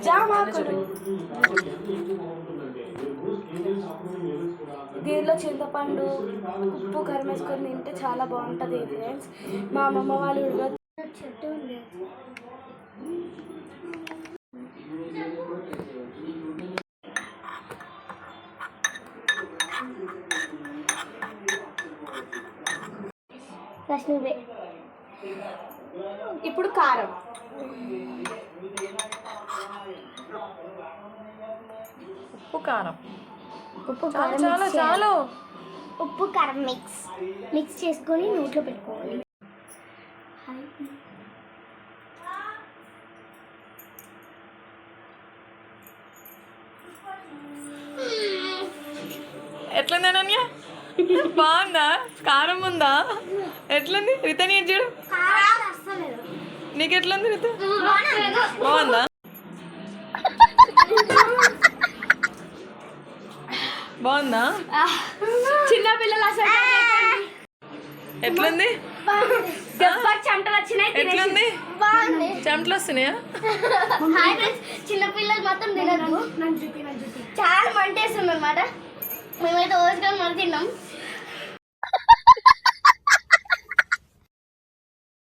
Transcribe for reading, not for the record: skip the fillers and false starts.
జామాకులు. దీనిలో చింతపండు ఉప్పు కారం వేసుకొని తింటే చాలా బాగుంటుంది ఫ్రెండ్స్. మా అమ్మమ్మ వాళ్ళు చెట్టు ఉండేది. ఇప్పుడు కారం. ఉప్పు కారం చాలు చాలు. ఉప్పు కారం మిక్స్ చేసుకొని నోట్లో పెట్టుకోవాలి. ఎట్లుంది అనన్య? బాగుందా? కారం ఉందా? ఎట్లుంది రిత? నీ చూడు, నీకు ఎట్లుంది రిత? బాగుందా? బాగుందా? చిన్న పిల్లలు ఎట్లుంది? చెమటలు వచ్చినాయి. ఎట్లుంది? చెమటలు వస్తున్నాయా? చిన్న పిల్లలు మాత్రం తినద్దు. చాలా మంటేస్తుంది అనమాట. మేమైతే రోజుగా మనం తిన్నాం.